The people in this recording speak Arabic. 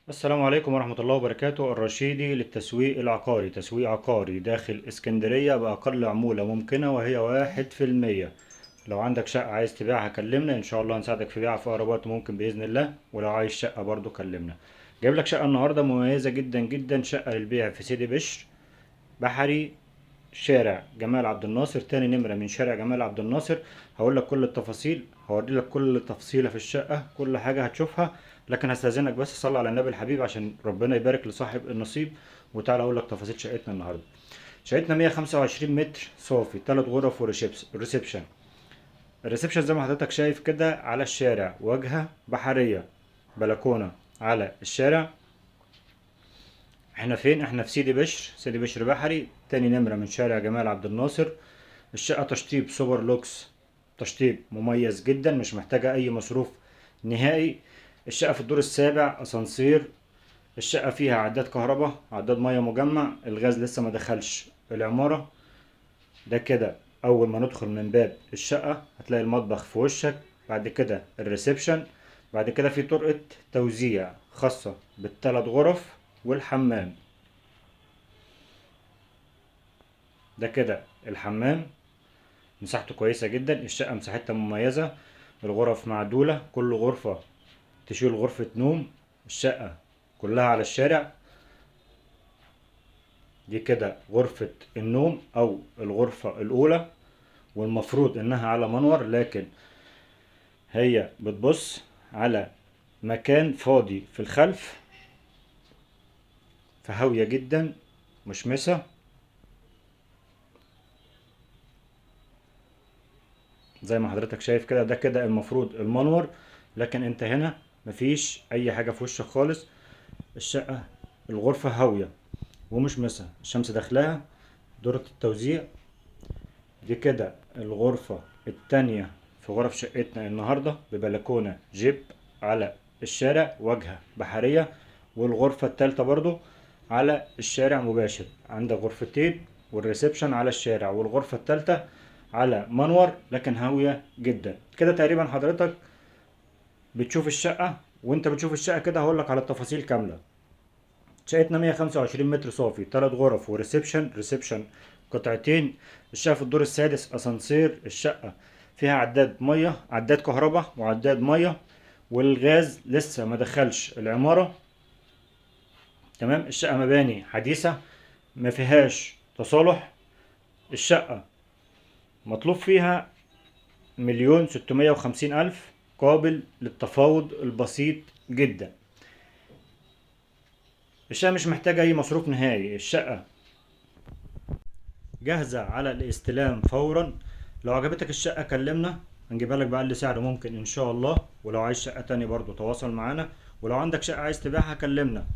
السلام عليكم ورحمة الله وبركاته. الرشيدي للتسويق العقاري، تسويق عقاري داخل اسكندرية بأقل عمولة ممكنة وهي 1%. لو عندك شقة عايز تبيعها كلمنا، إن شاء الله هنساعدك في بيعها في أقرب وقت ممكن بإذن الله. ولو عايز شقة برضو كلمنا. جايب لك شقة النهاردة مميزة جدا جدا، شقة للبيع في سيدي بشر بحري، شارع جمال عبد الناصر، تاني نمرة من شارع جمال عبد الناصر. هقول لك كل التفاصيل، هوري لك كل تفصيلة في الشقة، كل حاجة هتشوفها. لكن هستأذنك بس صلي على النبي الحبيب عشان ربنا يبارك لصاحب النصيب. وتعالى اقول لك تفاصيل شقتنا النهارده. شقتنا 125 متر صافي، 3 غرف وريسبشن. الريسبشن زي ما حضرتك شايف كده على الشارع، واجهة بحرية، بلكونة على الشارع. احنا فين؟ احنا في سيدي بشر، سيدي بشر بحري، تاني نمرة من شارع جمال عبد الناصر. الشقة تشطيب سوبر لوكس، تشطيب مميز جدا، مش محتاجة أي مصروف نهائي. الشقة في الدور السابع، أسانسير. الشقة فيها عداد كهرباء، عداد مية مجمع، الغاز لسه ما دخلش العمارة. ده كده أول ما ندخل من باب الشقة هتلاقي المطبخ في وشك، بعد كده الريسبشن، بعد كده في طرقة توزيع خاصة بالثلاث غرف والحمام. ده كده الحمام، مساحته كويسة جدا، الشقة مساحتها مميزة. الغرف معدولة، كل غرفة تشيل غرفة نوم. الشقة كلها على الشارع. دي كده غرفة النوم أو الغرفة الأولى، والمفروض إنها على منور، لكن هي بتبص على مكان فاضي في الخلف، فهاوية جدا مشمسة زي ما حضرتك شايف كده. ده كده المفروض المنور، لكن انت هنا مفيش اي حاجة في وشك خالص. الشقة الغرفة هاوية ومشمسة، الشمس داخلها، دورة التوزيع. دي كده الغرفة التانية في غرف شقتنا النهاردة، ببلكونة جيب على الشارع، واجهة بحرية. والغرفة التالتة برضو على الشارع مباشر، عندك غرفتين والريسبشن على الشارع، والغرفة التالتة على منور لكن هاوية جدا. كده تقريبا حضرتك بتشوف الشقة، وانت بتشوف الشقة كده هقولك على التفاصيل كاملة. شقتنا 125 متر صافي، 3 غرف وريسبشن قطعتين. الشقة في الدور السادس، اسانسير. الشقة فيها عداد مية، عداد كهرباء وعداد مية، والغاز لسه ما دخلش العمارة. تمام. الشقة مباني حديثة، ما فيهاش تصالح. الشقة مطلوب فيها 1,650,000، قابل للتفاوض البسيط جدا. الشقة مش محتاجة أي مصروف نهائي، الشقة جاهزة على الاستلام فورا. لو عجبتك الشقة كلمنا، هنجيبها لك بأقل سعر ممكن إن شاء الله. ولو عايز شقة تاني برضو تواصل معانا. ولو عندك شقة عايز تبيعها كلمنا.